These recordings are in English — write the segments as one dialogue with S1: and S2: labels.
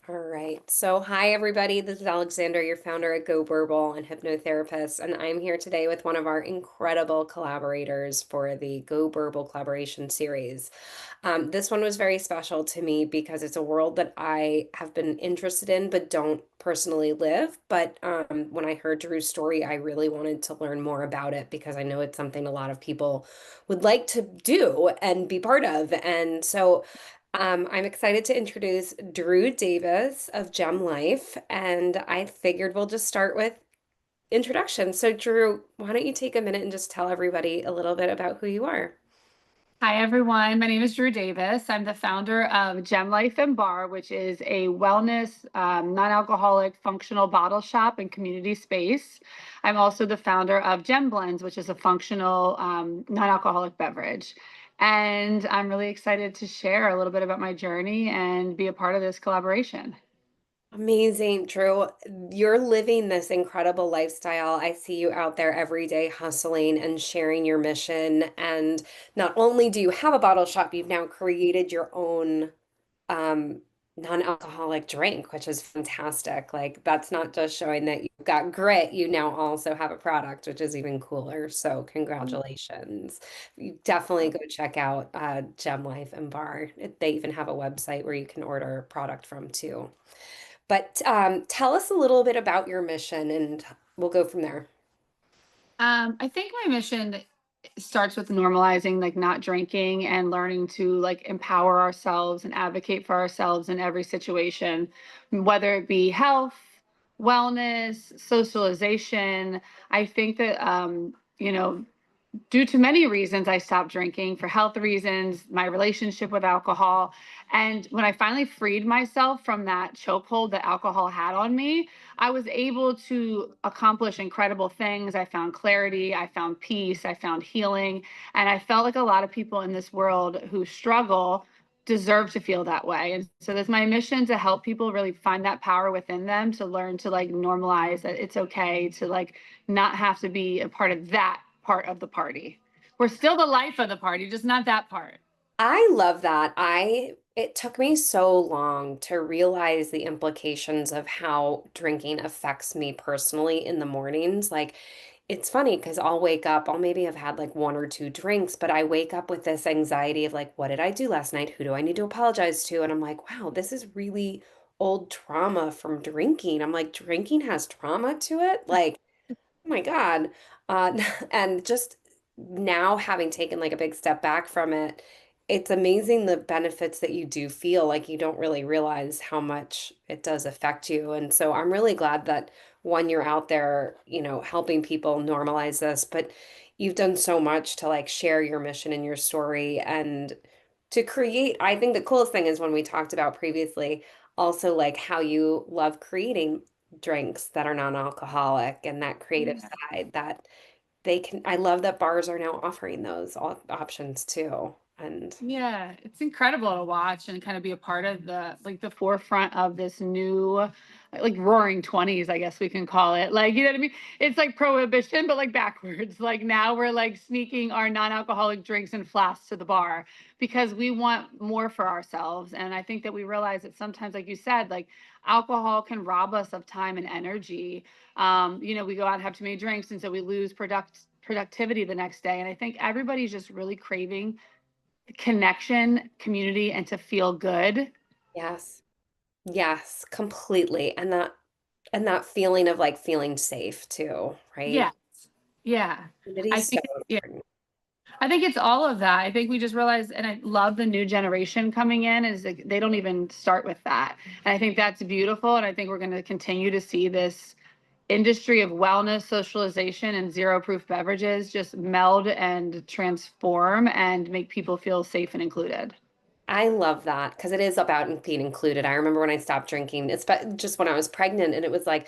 S1: All right. So, hi, everybody. This is Alexandra, your founder at Go Burble and hypnotherapist. And I'm here today with one of our incredible collaborators for the Go Burble collaboration series. This one was very special to me because it's a world that I have been interested in but don't personally live. But when I heard Drew's story, I really wanted to learn more about it because I know it's something a lot of people would like to do and be part of. And so, I'm excited to introduce Drew Davis of Gem Life, and I figured we'll just start with introduction. So, Drew, why don't you take a minute and just tell everybody a little bit about who you are?
S2: Hi, everyone. My name is Drew Davis. I'm the founder of Gem Life and Bar, which is a wellness, non-alcoholic functional bottle shop and community space. I'm also the founder of Gem Blends, which is a functional, non-alcoholic beverage. And I'm really excited to share a little bit about my journey and be a part of this collaboration.
S1: Amazing, Drew. You're living this incredible lifestyle. I see you out there every day hustling and sharing your mission. And not only do you have a bottle shop, you've now created your own um non-alcoholic drink, which is fantastic. Like that's not just showing that you've got grit, you now also have a product, which is even cooler. So congratulations. You definitely go check out Gem Life and Bar. They even have a website where you can order product from too. But tell us a little bit about your mission and we'll go from there.
S2: I think my mission starts with normalizing like not drinking and learning to like empower ourselves and advocate for ourselves in every situation, whether it be health, wellness, socialization. I think that due to many reasons, I stopped drinking for health reasons, my relationship with alcohol. And when I finally freed myself from that chokehold that alcohol had on me, I was able to accomplish incredible things. I found clarity, I found peace, I found healing. And I felt like a lot of people in this world who struggle deserve to feel that way. And so that's my mission, to help people really find that power within them, to learn to like normalize that it's okay to like not have to be a part of that part of the party. We're still the life of the party, just not that part.
S1: I love that. It took me so long to realize the implications of how drinking affects me personally in the mornings. Like, it's funny because I'll wake up, I'll maybe have had like one or two drinks, but I wake up with this anxiety of like, what did I do last night? Who do I need to apologize to? And I'm like, wow, this is really old trauma from drinking. I'm like, drinking has trauma to it? Like, oh my God. And just now having taken like a big step back from it, it's amazing the benefits that you do feel. Like you don't really realize how much it does affect you. And so I'm really glad that one, you're out there, helping people normalize this, but you've done so much to like share your mission and your story and to create. I think the coolest thing is when we talked about previously, also like how you love creating drinks that are non-alcoholic and that creative
S2: Yeah.
S1: side that they can. I love that bars are now offering those options too. And
S2: Yeah, it's incredible to watch and kind of be a part of the forefront of this new like roaring 20s, I guess we can call it. Like, you know what I mean? It's like prohibition, but like backwards. Like now we're like sneaking our non-alcoholic drinks and flasks to the bar because we want more for ourselves. And I think that we realize that sometimes, like you said, like alcohol can rob us of time and energy. We go out and have too many drinks, and so we lose productivity the next day. And I think everybody's just really craving connection, community, and to feel good.
S1: yes, yes, completely. And that feeling of like feeling safe too, right?
S2: Yes. Yeah.
S1: Community
S2: I
S1: is so
S2: think yeah.
S1: important.
S2: I think it's all of that. I think we just realized, and I love the new generation coming in, is like they don't even start with that. And I think that's beautiful. And I think we're going to continue to see this industry of wellness, socialization, and zero proof beverages just meld and transform and make people feel safe and included.
S1: I love that because it is about being included. I remember when I stopped drinking, it's just when I was pregnant, and it was like,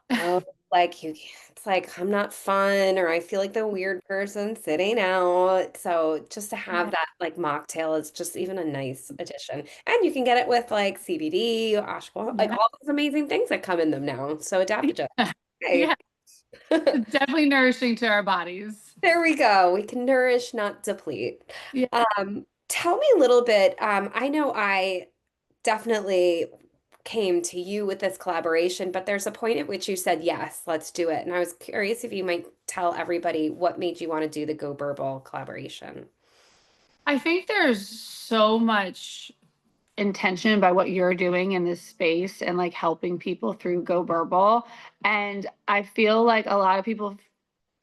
S1: oh, like it's like I'm not fun, or I feel like the weird person sitting out. So just to have
S2: Yeah.
S1: that like mocktail is just even a nice addition. And you can get it with like CBD, ashwagandha, like
S2: Yeah.
S1: all those amazing things that come in them now. So adaptogens.
S2: Yeah.
S1: Hey.
S2: It's definitely nourishing to our bodies.
S1: There we go. We can nourish, not deplete.
S2: Yeah.
S1: Tell me a little bit. I know I definitely came to you with this collaboration, but there's a point at which you said, yes, let's do it. And I was curious if you might tell everybody what made you want to do the Go Burble collaboration.
S2: I think there's so much intention by what you're doing in this space and like helping people through Go Burble. And I feel like a lot of people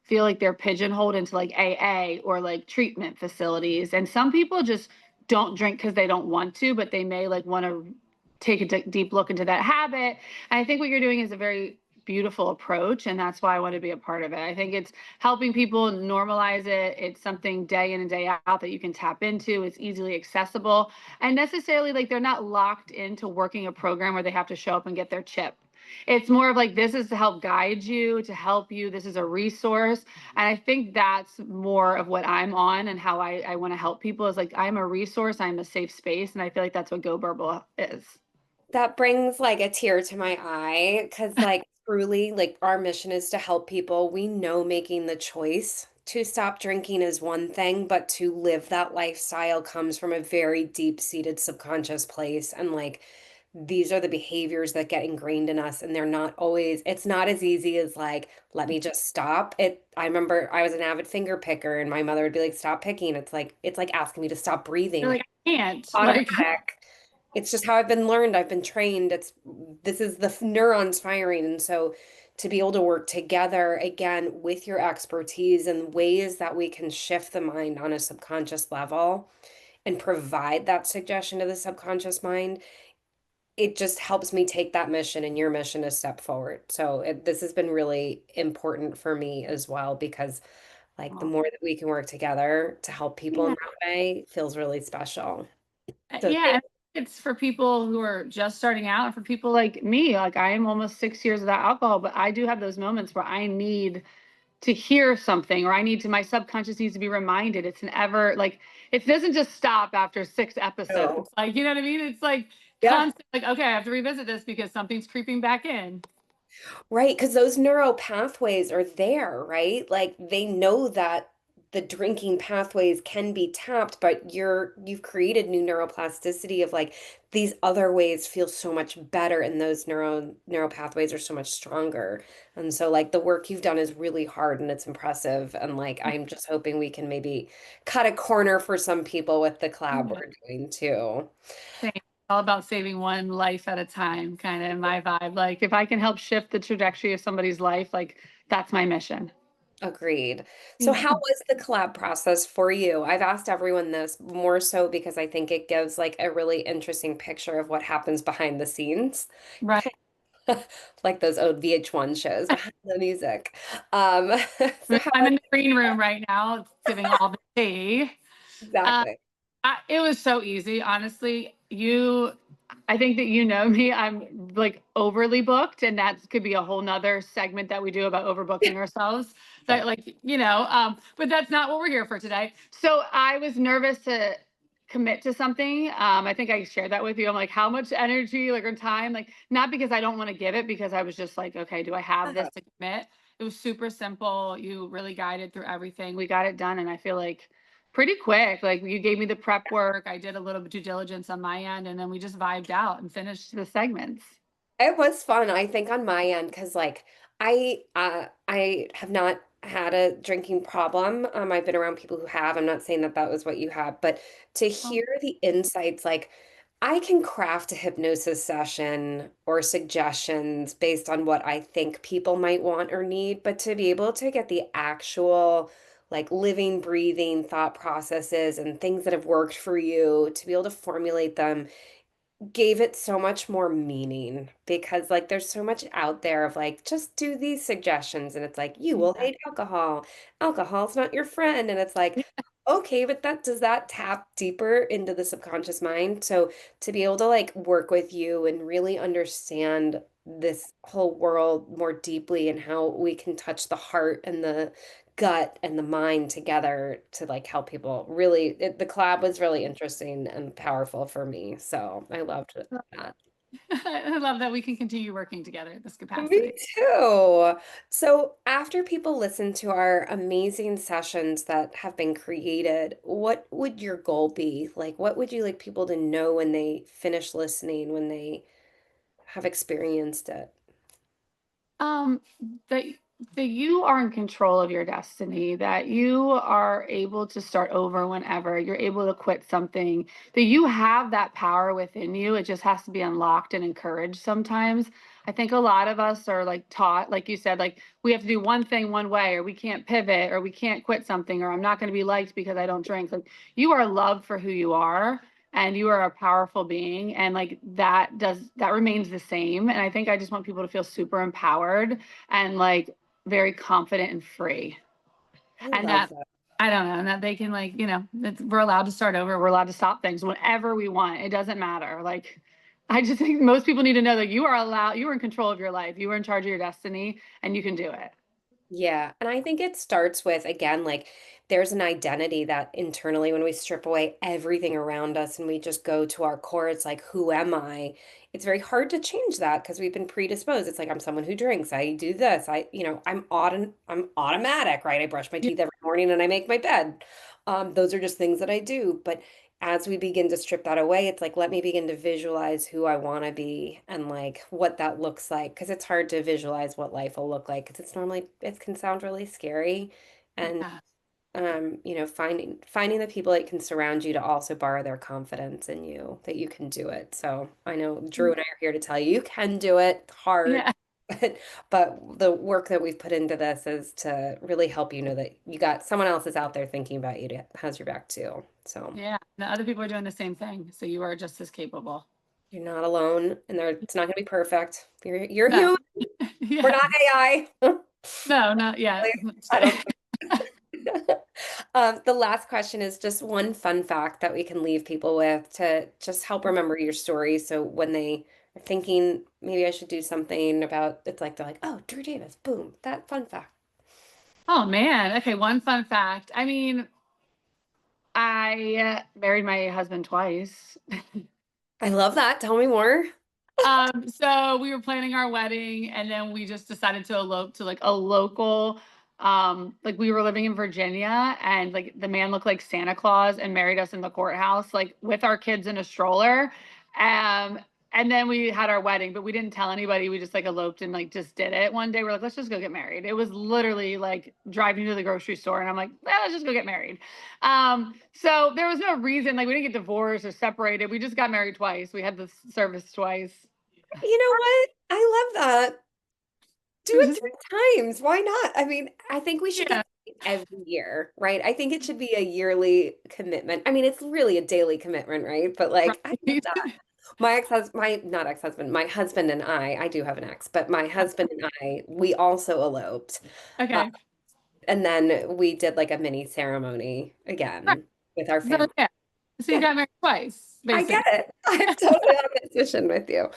S2: feel like they're pigeonholed into like AA or like treatment facilities. And some people just don't drink because they don't want to, but they may like want to take a deep look into that habit. And I think what you're doing is a very beautiful approach. And that's why I want to be a part of it. I think it's helping people normalize it. It's something day in and day out that you can tap into. It's easily accessible. And necessarily like they're not locked into working a program where they have to show up and get their chip. It's more of like this is to help guide you, to help you. This is a resource. And I think that's more of what I'm on and how I want to help people is like I'm a resource, I'm a safe space. And I feel like that's what Go Burble is.
S1: That brings like a tear to my eye because, like, truly, like, our mission is to help people. We know making the choice to stop drinking is one thing, but to live that lifestyle comes from a very deep-seated subconscious place. And, like, these are the behaviors that get ingrained in us, and they're not always, it's not as easy as, like, let me just stop. I remember I was an avid finger picker, and my mother would be like, stop picking. It's like asking me to stop
S2: You're
S1: breathing.
S2: like, I can't. Like,
S1: Automatic. It's just how I've been learned. I've been trained. This is the neurons firing. And so to be able to work together again with your expertise and ways that we can shift the mind on a subconscious level and provide that suggestion to the subconscious mind, it just helps me take that mission and your mission a step forward. So this has been really important for me as well because like the
S2: oh,
S1: more that we can work together to help people in
S2: yeah.
S1: that way feels really special. So
S2: Yeah. And it's for people who are just starting out and for people like me. Like I am almost 6 years without alcohol, but I do have those moments where I need to hear something or I need to, my subconscious needs to be reminded. It's an ever like, it doesn't just stop after 6 episodes.
S1: thank
S2: Like, you know what I mean? It's like
S1: yeah.
S2: constant, like, okay, I have to revisit this because something's creeping back in.
S1: Right, because those neural pathways are there, right? Like they know that the drinking pathways can be tapped, but you've created new neuroplasticity of like these other ways feel so much better and those neural pathways are so much stronger. And so like the work you've done is really hard and it's impressive. And like I'm just hoping we can maybe cut a corner for some people with the collab
S2: Yeah.
S1: we're doing too.
S2: Same. All about saving one life at a time, kind of in my vibe. Like if I can help shift the trajectory of somebody's life, like that's my mission.
S1: Agreed. So
S2: Yeah.
S1: how was the collab process for you? I've asked everyone this more so because I think it gives like a really interesting picture of what happens behind the scenes,
S2: Right.
S1: like those old VH1 shows behind the music. Um, so how
S2: I'm in the green room right now, giving all the tea. Uh,
S1: exactly?
S2: it was so easy, honestly. I think that you know me. I'm like overly booked, and that could be a whole nother segment that we do about overbooking ourselves.
S1: Yeah.
S2: That, like, but that's not what we're here for today. So I was nervous to commit to something. I think I shared that with you. I'm like, how much energy, like, or time, like, not because I don't want to give it, because I was just like, okay, do I have this to commit? It was super simple. You really guided through everything. We got it done, and I feel like pretty quick. Like you gave me the prep work. I did a little bit due diligence on my end, and then we just vibed out and finished the segments.
S1: It was fun, I think, on my end, because like I have not had a drinking problem. I've been around people who have. I'm not saying that that was what you had, but to
S2: Oh,
S1: hear the insights, like I can craft a hypnosis session or suggestions based on what I think people might want or need, but to be able to get the actual like living, breathing thought processes and things that have worked for you, to be able to formulate them gave it so much more meaning because like there's so much out there of like just do these suggestions and it's like you will
S2: yeah.
S1: hate alcohol. Alcohol's not your friend and it's like okay, but that does that tap deeper into the subconscious mind? So to be able to like work with you and really understand this whole world more deeply and how we can touch the heart and the gut and the mind together to like help people really the collab was really interesting and powerful for me, so I loved that.
S2: I love that we can continue working together at this
S1: Me
S2: capacity.
S1: too. So after people listen to our amazing sessions that have been created, what would your goal be? Like what would you like people to know when they finish listening, when they have experienced it.
S2: Um, that that you are in control of your destiny, that you are able to start over whenever, you're able to quit something, that you have that power within you. It just has to be unlocked and encouraged sometimes. I think a lot of us are like taught, like you said, like we have to do one thing one way, or we can't pivot, or we can't quit something, or I'm not going to be liked because I don't drink. Like you are loved for who you are, and you are a powerful being, and like that remains the same. And I think I just want people to feel super empowered and like very confident and free,
S1: I
S2: and
S1: love
S2: that
S1: that.
S2: I don't know, and that they can like, that we're allowed to start over, we're allowed to stop things whenever we want, it doesn't matter. Like I just think most people need to know that you are in control of your life, you are in charge of your destiny, and you can do it.
S1: Yeah. And I think it starts with, again, like there's an identity that internally, when we strip away everything around us and we just go to our core, it's like, who am I? It's very hard to change that because we've been predisposed. It's like, I'm someone who drinks. I do this. I'm automatic, right? I brush my
S2: Yeah,
S1: teeth every morning and I make my bed. Those are just things that I do. But as we begin to strip that away, it's like, let me begin to visualize who I want to be and like what that looks like. Because it's hard to visualize what life will look like because it can sound really scary. And
S2: yeah,
S1: finding the people that can surround you to also borrow their confidence in you that you can do it. So I know Drew and I are here to tell you you can do it hard,
S2: yeah,
S1: but the work that we've put into this is to really help you know that you got someone else is out there thinking about you that has your back too. So
S2: yeah. The other people are doing the same thing, so you are just as capable.
S1: you're not alone, and it's not going to be perfect. You're
S2: No.
S1: human. We're
S2: Yeah.
S1: not AI.
S2: No, not yet.
S1: I don't. The last question is just one fun fact that we can leave people with to just help remember your story. So when they are thinking, maybe I should do something about it's like they're like, oh, Drew Davis, boom, that fun fact.
S2: Oh man. Okay, one fun fact. I mean, I married my husband twice.
S1: I love that. Tell me more.
S2: So we were planning our wedding, and then we just decided to elope to like a local, like we were living in Virginia, and like the man looked like Santa Claus and married us in the courthouse, like with our kids in a stroller. Um, and then we had our wedding, but we didn't tell anybody. We just like eloped and like just did it. One day we're like, let's just go get married. It was literally like driving to the grocery store, and I'm like, let's just go get married. So there was no reason, like we didn't get divorced or separated. We just got married twice. We had the service twice.
S1: You know what? I love that. Do
S2: It was
S1: it
S2: just,
S1: 3 times. Why not? I mean, I think we should
S2: yeah,
S1: get married every year, right? I think it should be a yearly commitment. I mean, it's really a daily commitment, right? But like, I love
S2: right.
S1: that. My ex-husband, my not ex-husband, my husband and I do have an ex, but my husband and I, we also eloped. Uh,
S2: Okay.
S1: and then we did like a mini ceremony
S2: Right.
S1: again with our
S2: So
S1: family.
S2: yeah. So you
S1: Yeah,
S2: got married twice,
S1: I get
S2: basically.
S1: it. I'm totally on this mission with you.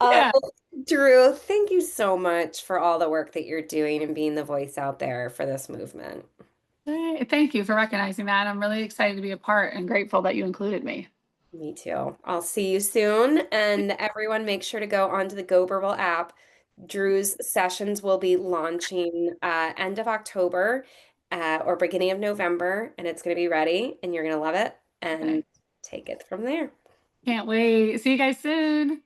S2: Yeah.
S1: Well, Drew, thank you so much for all the work that you're doing and being the voice out there for this movement.
S2: Thank you for recognizing that. I'm really excited to be a part and grateful that you included me.
S1: Me too. I'll see you soon. And everyone, make sure to go onto the Go Burble app. Drew's sessions will be launching end of October or beginning of November, and it's going to be ready, and you're going to love it
S2: Okay.
S1: and take it from there.
S2: Can't wait. See you guys soon.